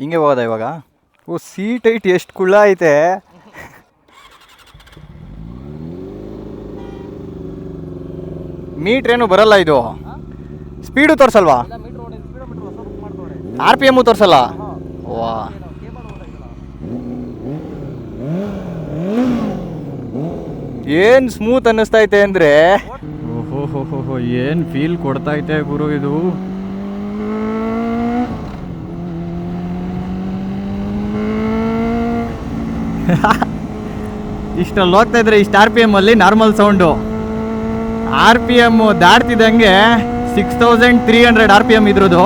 ಹಿಂಗೆ ಹೋಗೋದ ಇವಾಗ? ಓ ಸೀಟ್ ಐಟ್ ಎಷ್ಟು ಕುಳ್ಳ ಐತೆ. ಮೀಟ್ರೇನು ಬರಲ್ಲ ಇದು, ಸ್ಪೀಡು ತೋರಿಸಲ್ವಾ? RPM ತೋರಿಸಲ್ಲ. ವಾ ಏನು ಸ್ಮೂತ್ ಅನ್ನಿಸ್ತೈತೆ ಅಂದರೆ, ಓಹೋ ಏನು ಫೀಲ್ ಕೊಡ್ತೈತೆ ಗುರು ಇದು. ಇಷ್ಟಲ್ಲಿ ಹೋಗ್ತಾ ಇದ್ರೆ ಇಷ್ಟು RPM ಅಲ್ಲಿ ನಾರ್ಮಲ್ ಸೌಂಡು, RPM ದಾಟ್ತಿದ್ದಂಗೆ 6300 RPM ಇದ್ರದ್ದು.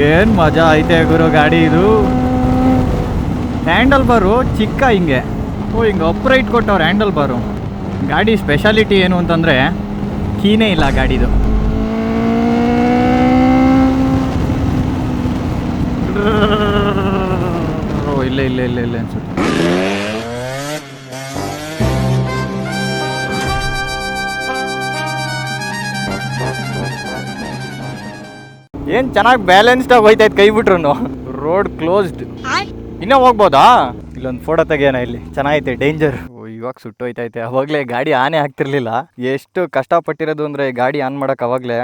ಏನು ಮಜಾ ಐತೆ ಗುರು ಗಾಡಿ ಇದು. ಹ್ಯಾಂಡಲ್ ಬಾರು ಚಿಕ್ಕ ಹಿಂಗೆ, ಹಿಂಗೆ ಅಪ್ರೈಟ್ ಕೊಟ್ಟವ್ರು ಹ್ಯಾಂಡಲ್ ಬಾರು. ಗಾಡಿ ಸ್ಪೆಷಾಲಿಟಿ ಏನು ಅಂತಂದರೆ ಕೀನೇ ಇಲ್ಲ ಗಾಡಿದು. ಇಲ್ಲ ಅನ್ಸುತ್ತೆ. ಏನು ಚೆನ್ನಾಗಿ ಬ್ಯಾಲೆನ್ಸ್ಡಾಗಿ ಹೋಯ್ತಾಯ್ತು ಕೈ ಬಿಟ್ರು. Road closed. ಇನ್ನೂ ಹೋಗ್ಬೋದಾ? ಇಲ್ಲೊಂದು ಫೋಟೋ ತೆಗಿಯೋಣ ಇಲ್ಲಿ, ಚೆನ್ನಾಗೈತೆ. ಡೇಂಜರ್. ಇವಾಗ ಸುಟ್ಟೋಯ್ತೈತೆ. ಅವಾಗಲೇ ಗಾಡಿ ಆನೇ ಆಗ್ತಿರ್ಲಿಲ್ಲ. ಎಷ್ಟು ಕಷ್ಟಪಟ್ಟಿರೋದು ಅಂದರೆ ಗಾಡಿ ಆನ್ ಮಾಡೋಕೆ ಅವಾಗಲೇ.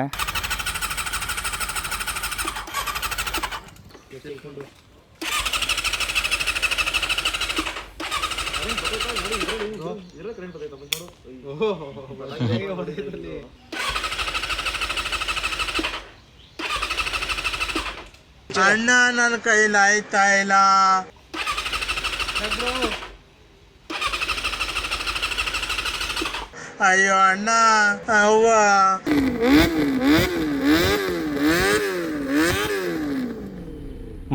ಅಣ್ಣ ನನ್ನ ಕೈಲಿ ಆಯ್ತಾ ಇಲ್ಲ. ಅಯ್ಯೋ ಅಣ್ಣ, ಅವ್ವ.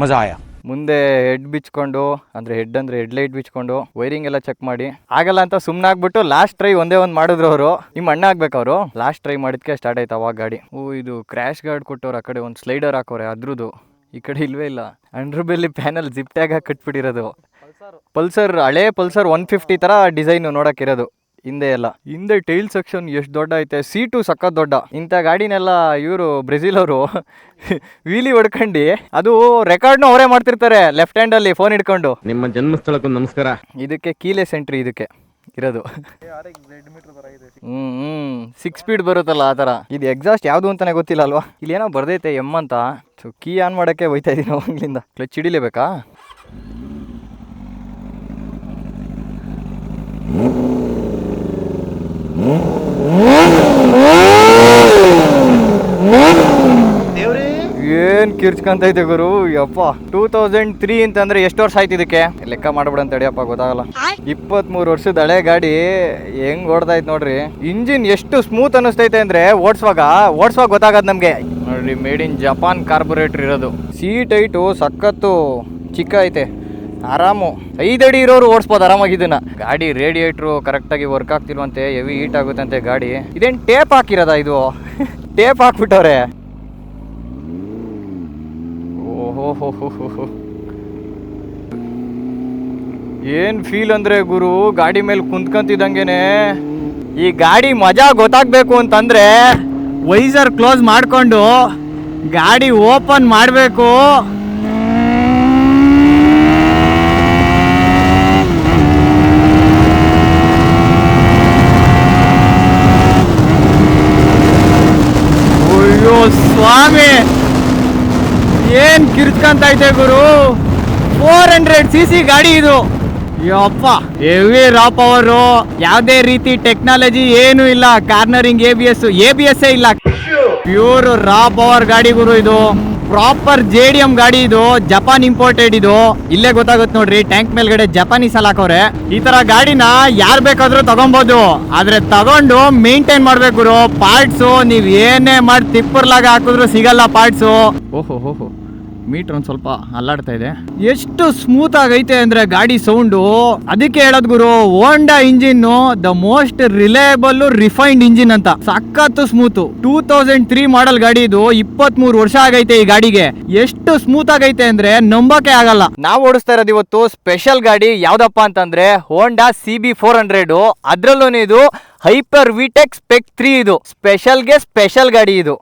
ಮಜಾ ಆಯ. ಮುಂದೆ ಹೆಡ್ ಬಿಚ್ಕೊಂಡು, ಅಂದರೆ ಹೆಡ್ಲೈಟ್ ಬಿಚ್ಕೊಂಡು ವೈರಿಂಗ್ ಎಲ್ಲ ಚೆಕ್ ಮಾಡಿ ಆಗಲ್ಲ ಅಂತ ಸುಮ್ಮನೆ ಆಗ್ಬಿಟ್ಟು ಲಾಸ್ಟ್ ಟ್ರೈ ಒಂದೇ ಒಂದು ಮಾಡಿದ್ರು ಅವರು. ನಿಮ್ಮ ಅಣ್ಣ ಆಗ್ಬೇಕು ಅವರು. ಲಾಸ್ಟ್ ಟ್ರೈ ಮಾಡಿದ್ಕೆ ಸ್ಟಾರ್ಟ್ ಆಯ್ತು ಅವಾಗ ಗಾಡಿ. ಇದು ಕ್ರ್ಯಾಶ್ ಗಾರ್ಡ್ ಕೊಟ್ಟವ್ರು. ಆ ಕಡೆ ಒಂದು ಸ್ಲೈಡರ್ ಹಾಕೋರೆ ಅದ್ರದ್ದು, ಈ ಕಡೆ ಇಲ್ವೇ ಇಲ್ಲ. Under belly panel zip tag ಹಾಕಿ ಕಟ್ಬಿಟ್ಟಿರೋದು. ಪಲ್ಸರ್, ಹಳೇ ಪಲ್ಸರ್ 150 ಥರ ಡಿಸೈನು ನೋಡೋಕ್ಕಿರೋದು. ಹಿಂದೆ ಎಲ್ಲ, ಹಿಂದೆ ಟೈಲ್ ಸೆಕ್ಷನ್ ಎಷ್ಟು ದೊಡ್ಡ ಐತೆ. ಸೀಟು ಸಖತ್ ದೊಡ್ಡ. ಇಂಥ ಗಾಡಿನೆಲ್ಲ ಇವರು ಬ್ರೆಜಿಲ್ ಅವರು ವೀಲಿ ಹೊಡ್ಕೊಂಡು, ಅದು ರೆಕಾರ್ಡ್ನು ಅವರೇ ಮಾಡ್ತಿರ್ತಾರೆ ಲೆಫ್ಟ್ ಹ್ಯಾಂಡಲ್ಲಿ ಫೋನ್ ಹಿಡ್ಕೊಂಡು. ನಿಮ್ಮ ಜನ್ಮಸ್ಥಳಕ್ಕೂ ನಮಸ್ಕಾರ. ಇದಕ್ಕೆ ಕೀಲೆಸ್ ಎಂಟ್ರಿ ಇದಕ್ಕೆ ಇರೋದು. 6 ಸ್ಪೀಡ್ ಬರುತ್ತಲ್ಲ ಆ ಥರ. ಇದು ಎಕ್ಸಾಸ್ಟ್ ಯಾವುದು ಅಂತಾನೆ ಗೊತ್ತಿಲ್ಲ ಅಲ್ವಾ? ಇಲ್ಲಿ ಏನೋ ಬರ್ದೈತೆ ಎಮ್ ಅಂತ. ಸೊ ಕೀ ಆನ್ ಮಾಡೋಕ್ಕೆ ಹೋಯ್ತಾ ಇದ್ದೀನಿ ಅವಾಗಲಿಂದ. ಕ್ಲಚ್ ಹಿಡಿಲೇಬೇಕಾ? ಏನ್ ಕಿರ್ಚ್ಕೊಂತೈತೆ ಗುರು ಯಪ್ಪ. 2003 ಅಂತಂದ್ರೆ ಎಷ್ಟು ವರ್ಷ ಆಯ್ತು ಇದಕ್ಕೆ? ಲೆಕ್ಕ ಮಾಡ್ಬಿಡಂತ ತಡಿಯಪ್ಪ, ಗೊತ್ತಾಗಲ್ಲ. 23 ವರ್ಷದ ಹಳೆ ಗಾಡಿ ಹೆಂಗ್ ಓಡ್ತಾಯ್ತು ನೋಡ್ರಿ. ಇಂಜಿನ್ ಎಷ್ಟು ಸ್ಮೂತ್ ಅನ್ನಿಸ್ತೈತೆ ಅಂದ್ರೆ ಓಡ್ಸುವಾಗ ಗೊತ್ತಾಗದ್ ನಮ್ಗೆ. ನೋಡ್ರಿ, ಮೇಡ್ ಇನ್ ಜಪಾನ್ ಕಾರ್ಬೊರೇಟರ್ ಇರೋದು. ಸೀಟ್ ಐಟು ಸಖತ್ತು ಚಿಕ್ಕ ಐತೆ. ಆರಾಮು 5 ಅಡಿ ಇರೋರು ಓಡಿಸ್ಬೋದು ಆರಾಮಾಗಿ ಇದನ್ನ. ಗಾಡಿ ರೇಡಿಯೇಟ್ರು ಕರೆಕ್ಟಾಗಿ ವರ್ಕ್ ಆಗ್ತಿಲ್ವಂತೆ, ಹೆವಿ ಹೀಟ್ ಆಗುತ್ತಂತೆ ಗಾಡಿ. ಇದೇನು ಟೇಪ್ ಹಾಕಿರೋದ ಇದು? ಟೇಪ್ ಹಾಕ್ಬಿಟ್ಟವ್ರೆ. ಓಹೋ, ಏನ್ ಫೀಲ್ ಅಂದ್ರೆ ಗುರು, ಗಾಡಿ ಮೇಲೆ ಕುಂತ್ಕೊಂತಿದ್ದಂಗೆನೆ ಈ ಗಾಡಿ ಮಜಾ ಗೊತ್ತಾಗ್ಬೇಕು ಅಂತಂದ್ರೆ ವೈಸರ್ ಕ್ಲೋಸ್ ಮಾಡ್ಕೊಂಡು ಗಾಡಿ ಓಪನ್ ಮಾಡಬೇಕು. ಅಯ್ಯೋ ಸ್ವಾಮಿ, ಏನ್ ಕಿರ್ಚ್ಕೊಂತೈತೆ ಗುರು. 400cc ಗಾಡಿ ಇದು. ಯಪ್ಪ, ಹೆವಿ ರಾ ಪವರು. ಯಾವುದೇ ರೀತಿ ಟೆಕ್ನಾಲಜಿ ಏನು ಇಲ್ಲ. ಕಾರ್ನರಿಂಗ್ ABS ಇಲ್ಲ. ಪ್ಯೂರ್ ರಾ ಪವರ್ ಗಾಡಿ ಗುರು ಇದು. ಪ್ರಾಪರ್ JDM ಗಾಡಿ ಇದು. ಜಪಾನ್ ಇಂಪೋರ್ಟೆಡ್ ಇದು. ಇಲ್ಲೇ ಗೊತ್ತಾಗುತ್ತೆ ನೋಡ್ರಿ, ಟ್ಯಾಂಕ್ ಮೇಲ್ಗಡೆ ಜಪಾನೀಸ್ ಅಲ್ಲಿ ಹಾಕೋರೆ. ಈ ತರ ಗಾಡಿನ ಯಾರು ಬೇಕಾದ್ರೂ ತಗೊಬಹುದು, ಆದ್ರೆ ತಗೊಂಡು ಮೇಂಟೈನ್ ಮಾಡ್ಬೇಕು ಗುರು. ಪಾರ್ಟ್ಸು ನೀವ್ ಏನೇ ಮಾಡಿ ತಿಪ್ಪರ್ಲಾಗ ಹಾಕಿದ್ರು ಸಿಗಲ್ಲ ಪಾರ್ಟ್ಸು. ಓಹೋ, ಮೀಟರ್ ಒಂದ್ ಸ್ವಲ್ಪ ಅಲ್ಲಾಡ್ತಾ ಇದೆ. ಎಷ್ಟು ಸ್ಮೂತ್ ಆಗೈತೆ ಅಂದ್ರೆ ಗಾಡಿ ಸೌಂಡು, ಅದಕ್ಕೆ ಹೇಳೋದ್ ಗುರು, Honda engine the most reliable refined engine ಅಂತ. ಸಖತ್ತು ಸ್ಮೂತ್. 2003 ಮಾಡಲ್ ಗಾಡಿ ಇದು, 23 ವರ್ಷ ಆಗೈತೆ ಈ ಗಾಡಿಗೆ. ಎಷ್ಟು ಸ್ಮೂತ್ ಆಗೈತೆ ಅಂದ್ರೆ ನಂಬಕ್ಕೆ ಆಗಲ್ಲ. ನಾವು ಓಡಿಸ್ತಾ ಇರೋದು ಇವತ್ತು ಸ್ಪೆಷಲ್ ಗಾಡಿ. ಯಾವ್ದಪ್ಪ ಅಂತಂದ್ರೆ ಹೋಂಡಾ CB400. ಅದ್ರಲ್ಲೂ ಇದು ಹೈಪರ್ ವಿಟೆಕ್ ಸ್ಪೆಕ್ 3. ಇದು ಸ್ಪೆಷಲ್ಗೆ ಸ್ಪೆಷಲ್ ಗಾಡಿ ಇದು.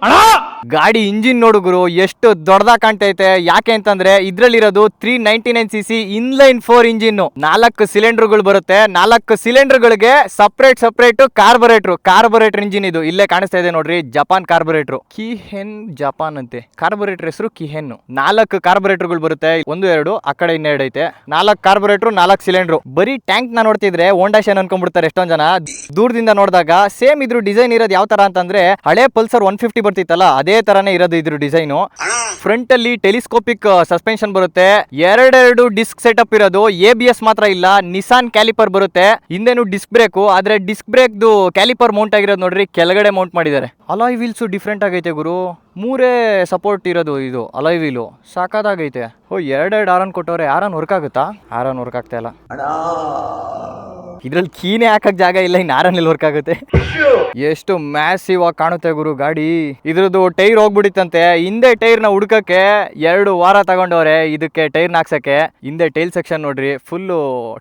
ಗಾಡಿ ಇಂಜಿನ್ ನೋಡುಗರು ಎಷ್ಟು ದೊಡ್ಡದಾಗ ಕಾಣ್ತೈತೆ. ಯಾಕೆ ಅಂತಂದ್ರೆ ಇದ್ರಲ್ಲಿರೋದು 399cc ಇನ್ಲೈನ್ 4 ಇಂಜಿನ್, 4 ಸಿಲಿಂಡರ್ಗಳು ಬರುತ್ತೆ. 4 ಸಿಲಿಂಡರ್ಗಳಿಗೆ ಸಪ್ರೇಟ್ ಕಾರ್ಬೊರೇಟರ್ ಇಂಜಿನ್ ಇದು. ಇಲ್ಲೇ ಕಾಣಿಸ್ತಾ ಇದೆ ನೋಡ್ರಿ, ಜಪಾನ್ ಕಾರ್ಬೊರೇಟರ್, ಕಿಹೆನ್ ಜಪಾನ್ ಅಂತೆ. ಕಾರ್ಬೊರೇಟರ್ ಹೆಸರು ಕಿಹೆನ್. 4 ಕಾರ್ಬೊರೇಟರ್ಗಳು ಬರುತ್ತೆ, 1 2 ಆ ಕಡೆ 2 ಐತೆ. 4 ಕಾರ್ಬೊರೇಟರ್, 4 ಸಿಲಿಂಡರ್. ಬರೀ ಟ್ಯಾಂಕ್ ನ ನೋಡ್ತಿದ್ರೆ ಹೋಂಡಾ ಶೈನ್ ಅನ್ಕೊಂಡ್ಬಿಡ್ತಾರೆ ಎಷ್ಟೊಂದ್ ಜನ. ದೂರದಿಂದ ನೋಡಿದಾಗ ಸೇಮ್ ಇದ್ರ ಡಿಸೈನ್ ಇರೋದು ಯಾವ ತರ ಅಂತಂದ್ರೆ ಹಳೆ ಪಲ್ಸರ್ 150 ಬರ್ತಿತ್ತಲ್ಲ ಅದೇ ತರಾನೇ ಇರೋದು ಇದ್ರ ಡಿಸೈನು. ಫ್ರಂಟ್ ಅಲ್ಲಿ ಟೆಲಿಸ್ಕೋಪಿಕ್ ಸಸ್ಪೆನ್ಷನ್ ಬರುತ್ತೆ, 2 ಡಿಸ್ಕ್ ಸೆಟಪ್ ಇರೋದು. ABS ಮಾತ್ರ ಇಲ್ಲ, ನಿಸಾನ್ ಕ್ಯಾಲಿಪರ್ ಬರುತ್ತೆ. ಹಿಂದೆನು ಡಿಸ್ಕ್ ಬ್ರೇಕ್, ಆದ್ರೆ ಡಿಸ್ಕ್ ಬ್ರೇಕ್ ಕ್ಯಾಲಿಪರ್ ಮೌಂಟ್ ಆಗಿರೋದು ನೋಡ್ರಿ, ಕೆಳಗಡೆ ಮೌಂಟ್ ಮಾಡಿದ್ದಾರೆ. ಅಲಾಯ್ ವೀಲ್ಸ್ ಡಿಫ್ರೆಂಟ್ ಆಗೈತೆ ಗುರು, 3 ಸಪೋರ್ಟ್ ಇರೋದು ಇದು ಅಲಾಯ್ ವೀಲು. ಸಾಕಾಗೈತೆ. ಓ 2 ಆರನ್ ಕೊಟ್ಟವ್ರೆ. ಆರನ್ ವರ್ಕ್ ಆಗುತ್ತಾ? ಆರನ್ ವರ್ಕ್ ಆಗ್ತಾ ಇಲ್ಲ. ಇದ್ರಲ್ಲಿ ಕೀನೇ ಹಾಕಕ್ ಜಾಗ ಇಲ್ಲ, ಇನ್ನು ಆರನಲ್ಲಿ ವರ್ಕ್ ಆಗುತ್ತೆ. ಎಷ್ಟು ಮ್ಯಾಸಿವ್ ಆಗಿ ಕಾಣುತ್ತೆ ಗುರು ಗಾಡಿ. ಇದ್ರದ್ದು ಟೈರ್ ಹೋಗ್ಬಿಡಿತ್ತಂತೆ. ಹಿಂದೆ ಟೈರ್ ನ ಹುಡ್ಕಕ್ಕೆ 2 ವಾರ ತಗೊಂಡವ್ರೆ ಇದಕ್ಕೆ ಟೈರ್ ಹಾಕ್ಸಕ್ಕೆ. ಹಿಂದೆ ಟೈಲ್ ಸೆಕ್ಷನ್ ನೋಡ್ರಿ, ಫುಲ್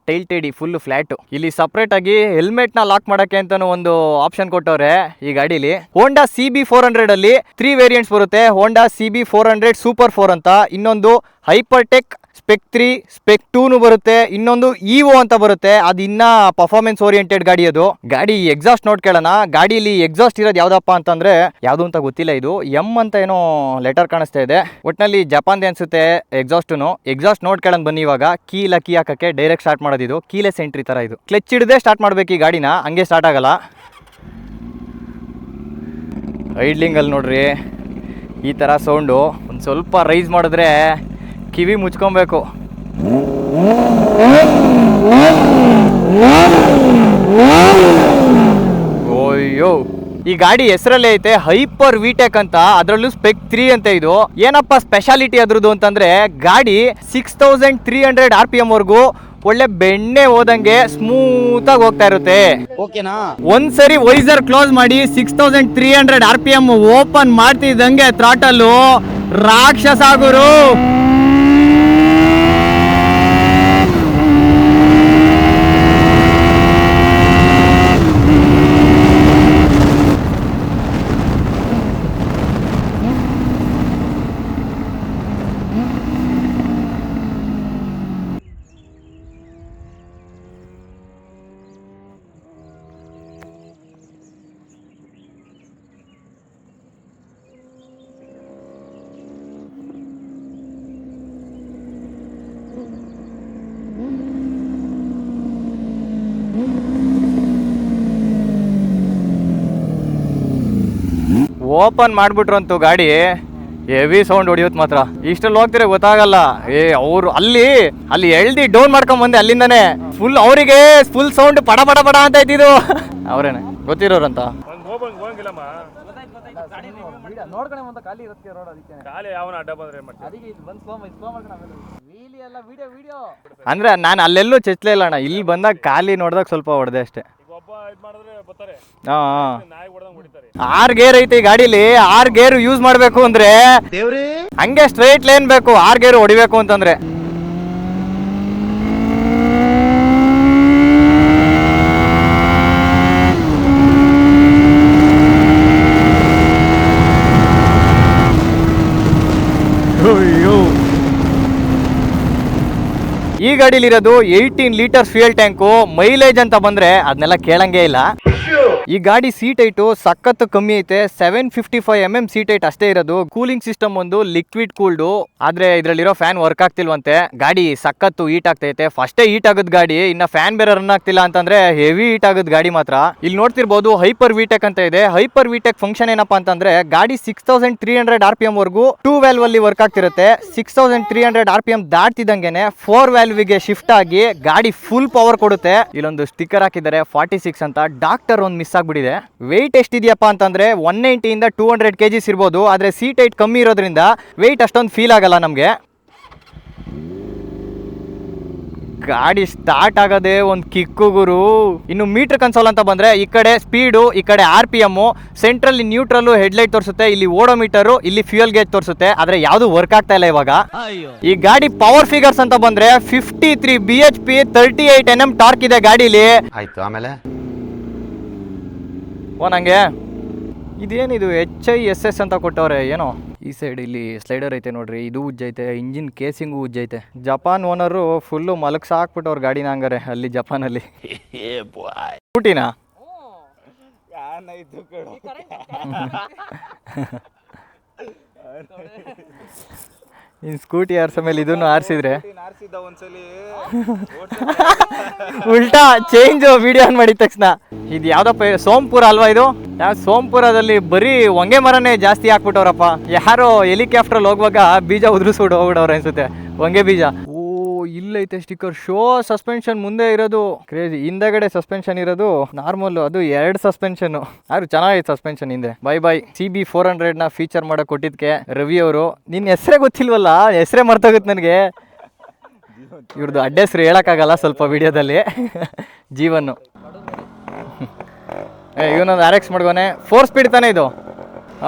ಟೈಲ್ ಟೇಡಿ, ಫುಲ್ ಫ್ಲಾಟ್. ಇಲ್ಲಿ ಸಪ್ರೇಟ್ ಆಗಿ ಹೆಲ್ಮೆಟ್ ನ ಲಾಕ್ ಮಾಡಕ್ಕೆ ಅಂತಾನು ಒಂದು ಆಪ್ಷನ್ ಕೊಟ್ಟವ್ರೆ ಈ ಗಾಡಿಲಿ. ಹೋಂಡಾ CB400 ಅಲ್ಲಿ 3 ವೇರಿಯಂಟ್ಸ್ ಬರುತ್ತೆ. ಹೋಂಡಾ CB400 ಸೂಪರ್ 4 ಅಂತ, ಇನ್ನೊಂದು ಹೈಪರ್ಟೆಕ್ ಸ್ಪೆಕ್ 3, ಸ್ಪೆಕ್ 2 ಬರುತ್ತೆ, ಇನ್ನೊಂದು EVO ಅಂತ ಬರುತ್ತೆ. ಅದು ಇನ್ನ ಪರ್ಫಾರ್ಮೆನ್ಸ್ ಓರಿಯೆಂಟೆಡ್ ಗಾಡಿ ಅದು. ಗಾಡಿ ಎಕ್ಸಾಸ್ಟ್ ನೋಟ್ ಕೇಳೋಣ. ಗಾಡಿಲಿ ಎಕ್ಸಾಸ್ಟ್ ಇರೋದು ಯಾವ್ದಪ್ಪ ಅಂತಂದ್ರೆ ಯಾವ್ದು ಅಂತ ಗೊತ್ತಿಲ್ಲ. ಇದು M ಅಂತ ಏನೋ ಲೆಟರ್ ಕಾಣಿಸ್ತಾ ಇದೆ. ಒಟ್ನಲ್ಲಿ ಜಪಾನ್ದೇ ಅನ್ಸುತ್ತೆ ಎಕ್ಸಾಸ್ಟುನು. ಎಕ್ಸಾಸ್ಟ್ ನೋಟ್ ಕೇಳೋಣ ಬನ್ನಿ. ಇವಾಗ ಕೀ ಹಾಕಕ್ಕೆ ಡೈರೆಕ್ಟ್ ಸ್ಟಾರ್ಟ್ ಮಾಡೋದು. ಇದು ಕೀಲೆಸ್ ಎಂಟ್ರಿ ತರ. ಇದು ಕ್ಲಚ್ ಹಿಡದೆ ಸ್ಟಾರ್ಟ್ ಮಾಡ್ಬೇಕು ಈ ಗಾಡಿನ, ಹಂಗೆ ಸ್ಟಾರ್ಟ್ ಆಗಲ್ಲ. ಐಡ್ಲಿಂಗ್ ಅಲ್ಲಿ ನೋಡ್ರಿ ಈ ತರ ಸೌಂಡು. ಒಂದು ಸ್ವಲ್ಪ ರೈಸ್ ಮಾಡಿದ್ರೆ ಕಿವಿ ಮುಚ್ಕೊಬೇಕು. ಓಯ್ಯೋ, ಈ ಗಾಡಿ ಹೆಸರಲ್ಲೇ ಐತೆ ಹೈಪರ್ ವಿಟೆಕ್ ಅಂತ, ಅದರಲ್ಲೂ ಸ್ಪೆಕ್ 3 ಅಂತ. ಇದು ಏನಪ್ಪ ಸ್ಪೆಷಾಲಿಟಿ ಅದ್ರದ್ದು ಅಂತಂದ್ರೆ ಗಾಡಿ 6300 RPM ವರ್ಗೂ ಒಳ್ಳೆ ಬೆಣ್ಣೆ ಹೋದಂಗೆ ಸ್ಮೂತ್ ಆಗಿ ಹೋಗ್ತಾ ಇರುತ್ತೆ. ಓಕೆನಾ? ಒಂದ್ಸರಿ ವೈಸರ್ ಕ್ಲೋಸ್ ಮಾಡಿ 6300 RPM ಓಪನ್ ಮಾಡ್ತಿದ್ದಂಗೆ ಥ್ರಾಟಲ್ ರಾಕ್ಷಸ ಗುರು. ಓಪನ್ ಮಾಡ್ಬಿಟ್ರಂತೂ ಗಾಡಿ ಹೆವಿ ಸೌಂಡ್ ಹೊಡಿಯೋದು ಮಾತ್ರ. ಇಷ್ಟಲ್ಲಿ ಹೋಗ್ತಿರ ಗೊತ್ತಾಗಲ್ಲ. ಅವ್ರು ಅಲ್ಲಿ ಎಳ್ದಿ ಡೌನ್ ಮಾಡ್ಕೊಂಡ್ ಬಂದೆ ಅಲ್ಲಿಂದಾನೆ. ಫುಲ್ ಅವರಿಗೆ ಫುಲ್ ಸೌಂಡ್ ಪಡ ಪಡ ಪಡ ಅಂತ ಇದ್ದಿದ್ದು. ಅವರೇನೆ ಗೊತ್ತಿರೋರಂತ. ಅಂದ್ರೆ ನಾನು ಅಲ್ಲೆಲ್ಲೂ ಚೆಚ್ಲೇ ಇಲ್ಲ ಅಣ್ಣ. ಇಲ್ಲಿ ಬಂದಾಗ ಖಾಲಿ ನೋಡ್ದಾಗ ಸ್ವಲ್ಪ ಹೊಡೆದೆ ಅಷ್ಟೇ. 6 ಗೇರ್ ಐತಿ ಈ ಗಾಡಿಲಿ. 6 ಗೇರ್ ಯೂಸ್ ಮಾಡ್ಬೇಕು ಅಂದ್ರೆ ಹಂಗೆ ಸ್ಟ್ರೈಟ್ ಲೈನ್ ಬೇಕು. 6 ಗೇರ್ ಹೊಡಿಬೇಕು ಅಂತಂದ್ರೆ ಈ ಗಾಡಿಲಿರೋದು 18 ಲೀಟರ್ ಫ್ಯೂಯಲ್ ಟ್ಯಾಂಕು. ಮೈಲೇಜ್ ಅಂತ ಬಂದ್ರೆ ಅದನ್ನೆಲ್ಲ ಕೇಳಂಗೇ ಇಲ್ಲ. ಈ ಗಾಡಿ ಸೀಟ್ ಹೈಟು ಸಖತ್ತು ಕಮ್ಮಿ ಐತೆ. 755 mm ಸೀಟ್ ಹೈಟ್ ಅಷ್ಟೇ ಇರೋದು. ಕೂಲಿಂಗ್ ಸಿಸ್ಟಮ್ ಒಂದು ಲಿಕ್ವಿಡ್ ಕೂಲ್ಡು, ಆದ್ರೆ ಇದ್ರಲ್ಲಿರೋ ಫ್ಯಾನ್ ವರ್ಕ್ ಆಗ್ತಿಲ್ವಂತೆ. ಗಾಡಿ ಸಖತ್ತು ಹೀಟ್ ಆಗ್ತೈತೆ. ಫಸ್ಟೇ ಹೀಟ್ ಆಗದ್ ಗಾಡಿ, ಇನ್ನ ಫ್ಯಾನ್ ಬೇರೆ ರನ್ ಆಗ್ತಿಲ್ಲ ಅಂತಂದ್ರೆ ಹೆವಿ ಹೀಟ್ ಆಗದ್ ಗಾಡಿ ಮಾತ್ರ. ಇಲ್ಲಿ ನೋಡ್ತಿರ್ಬೋದು ಹೈಪರ್ ವಿಟೆಕ್ ಅಂತ ಇದೆ. ಹೈಪರ್ ವಿಟೆಕ್ ಫಂಕ್ಷನ್ ಏನಪ್ಪಾ ಅಂತಂದ್ರೆ ಗಾಡಿ 6300 RPM ವರ್ಗೂ 2 ವ್ಯಾಲ್ವ್ ಅಲ್ಲಿ ವರ್ಕ್ ಆಗ್ತಿರುತ್ತೆ. 6300 RPM ದಾಟ್ತಿದಂಗೆನೆ 4 ವ್ಯಾಲ್ವ್ ಗೆ ಶಿಫ್ಟ್ ಆಗಿ ಗಾಡಿ ಫುಲ್ ಪವರ್ ಕೊಡುತ್ತೆ. ಇಲ್ಲೊಂದು ಸ್ಟಿಕ್ಕರ್ ಹಾಕಿದ್ದಾರೆ 46 ಅಂತ. ಡಾಕ್ಟರ್ ಸ್ಪೀಕರ್ ಒಂದು ಮಿಸ್ ಆಗಿಬಿಟ್ಟಿದೆ. ವೆಯ್ಟ್ ಎಷ್ಟಿದೆಯಪ್ಪ ಅಂತಂದರೆ 190 200 kgs ಇರ್ಬೋದು. ಆದರೆ ಸೀಟ್ ಹೈಟ್ ಕಮ್ಮಿ ಇರೋದ್ರಿಂದ ವೆಯ್ಟ್ ಅಷ್ಟೊಂದು ಫೀಲ್ ಆಗಲ್ಲ ನಮಗೆ. ಗಾಡಿ ಸ್ಟಾರ್ಟ್ ಆಗೋದೇ ಒಂದು ಕಿಕ್ಕು ಗುರು. ಇನ್ನು ಮೀಟರ್ ಕನ್ಸೋಲ್ ಅಂತ ಬಂದರೆ ಈ ಕಡೆ ಸ್ಪೀಡು, ಈ ಕಡೆ RPM, ಸೆಂಟ್ರಲ್ಲಿ ನ್ಯೂಟ್ರಲ್ಲು ಹೆಡ್ಲೈಟ್ ತೋರಿಸುತ್ತೆ, ಇಲ್ಲಿ ಓಡೋಮೀಟರು, ಇಲ್ಲಿ ಫ್ಯೂಯಲ್ ಗೇಜ್ ತೋರಿಸುತ್ತೆ. ಆದರೆ ಯಾವುದು ವರ್ಕ್ ಆಗ್ತಾ ಇಲ್ಲ ಇವಾಗ. ಈ ಗಾಡಿ ಪವರ್ ಫಿಗರ್ಸ್ ಅಂತ ಬಂದರೆ 53 bhp 38 Nm ಟಾರ್ಕ್ ಇದೆ ಗಾಡೀಲಿ. ಆಯ್ತು, ಆಮೇಲೆ ನಂಗೆ ಇದೇನಿದು HISS ಅಂತ ಕೊಟ್ಟವ್ರೆ ಏನೋ. ಈ ಸೈಡ್ ಇಲ್ಲಿ ಸ್ಲೈಡರ್ ಐತೆ ನೋಡ್ರಿ, ಇದು ಉಜ್ಜೈತೆ, ಇಂಜಿನ್ ಕೇಸಿಂಗು ಉಜ್ಜೈತೆ. ಜಪಾನ್ ಓನರು ಫುಲ್ಲು ಮಲಗ್ಸ ಹಾಕ್ಬಿಟ್ಟವ್ರು ಗಾಡಿನ ಹಂಗಾರೆ ಅಲ್ಲಿ ಜಪಾನಲ್ಲಿ. ಸ್ಕೂಟಿನಾ? ಇನ್ನು ಸ್ಕೂಟಿ ಆರ್ಸ ಮೇಲೆ ಇದನ್ನು ಆರಿಸಿದ್ರೆ ಉಲ್ಟಾ ಚೇಂಜ್ ವಿಡಿಯೋ ಆನ್ ಮಾಡಿದ ತಕ್ಷಣ. ಇದು ಯಾವ್ದಪ್ಪ, ಸೋಂಪುರ ಅಲ್ವಾ ಇದು? ಸೋಂಪುರದಲ್ಲಿ ಬರೀ ಹೊಂಗೆ ಮರನೇ ಜಾಸ್ತಿ ಹಾಕ್ಬಿಟ್ಟವ್ರಪ್ಪ. ಯಾರೋ ಹೆಲಿಕಾಪ್ಟ್ರಲ್ಲಿ ಹೋಗುವಾಗ ಬೀಜ ಉದುರಿಸ್ಬಿಟ್ಟು ಹೋಗ್ಬಿಡವ್ರೆ ಅನ್ಸುತ್ತೆ, ಹೊಂಗೆ ಬೀಜ. ಇಲ್ಲೈತೆ ಸ್ಟಿಕ್ಕರ್. ಶೋ ಸಸ್ಪೆನ್ಷನ್ ಮುಂದೆ ಇರೋದು ಕ್ರೇಜಿ, ಹಿಂದಗಡೆ ಸಸ್ಪೆನ್ಷನ್ ಇರೋದು ನಾರ್ಮಲ್. ಅದು 2 ಸಸ್ಪೆನ್ಷನ್. ಆದ್ರೂ ಚೆನ್ನಾಗೈತೆ ಸಸ್ಪೆನ್ಷನ್ ಹಿಂದೆ. ಬೈ CB400 ಫೀಚರ್ ಮಾಡಕ್ ಕೊಟ್ಟಿದ್ಕೆ ರವಿ ಅವರು. ನಿನ್ನ ಹೆಸರೇ ಗೊತ್ತಿಲ್ವಲ್ಲ, ಹೆಸರೇ ಮರ್ತೋಗುತ್ತೆ ನನಗೆ. ಇವ್ರದ್ದು ಅಡ್ಡ ಹೆಸರು ಹೇಳಕ್ಕಾಗಲ್ಲ ಸ್ವಲ್ಪ ವಿಡಿಯೋದಲ್ಲಿ. ಜೀವನ್. ಇವನೊಂದು RX ಮಾಡ್ಗೋನೆ. 4 ಸ್ಪೀಡ್ ತಾನೇ ಇದು?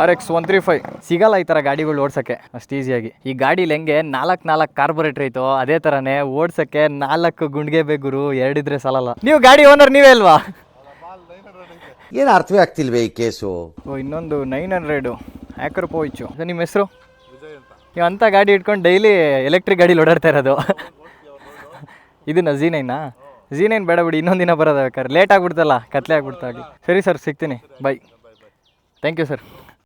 RX 135 ಸಿಗಲ್ಲ ಈ ಥರ ಗಾಡಿಗಳು ಓಡ್ಸೋಕ್ಕೆ ಅಷ್ಟು ಈಸಿಯಾಗಿ. ಈ ಗಾಡೀಲಿ ಹೆಂಗೆ 4 ಕಾರ್ಬೊರೇಟರ್ ಐತೋ ಅದೇ ಥರನೇ ಓಡ್ಸೋಕ್ಕೆ 4 ಗುಂಡಿಗೆ ಬೇಕು ಗುರು, 2 ಇದ್ರೆ ಸಾಲಲ್ಲ. ನೀವು ಗಾಡಿ ಓನರ್ ನೀವೇ ಅಲ್ವಾ? ಏನು ಅರ್ಥವೇ ಆಗ್ತಿಲ್ವೇ ಈ ಕೇಸು? ಇನ್ನೊಂದು 900 ಆ್ಯಕ್ರ್ ಪೋಯ್ಚು. ನಿಮ್ಮ ಹೆಸರು? ನೀವು ಅಂಥ ಗಾಡಿ ಇಟ್ಕೊಂಡು ಡೈಲಿ ಎಲೆಕ್ಟ್ರಿಕ್ ಗಾಡೀಲಿ ಓಡಾಡ್ತಾ ಇರೋದು. ಇದನ್ನ Z9 ಬೇಡ ಬಿಡಿ, ಇನ್ನೊಂದು ದಿನ ಬರೋದು ಬೇಕಾದ್ರೆ. ಲೇಟ್ ಆಗ್ಬಿಡ್ತಲ್ಲ, ಕತ್ಲೆ ಆಗ್ಬಿಡ್ತಾ. ಸರಿ ಸರ್, ಸಿಗ್ತೀನಿ. ಬೈ. Thank you sir.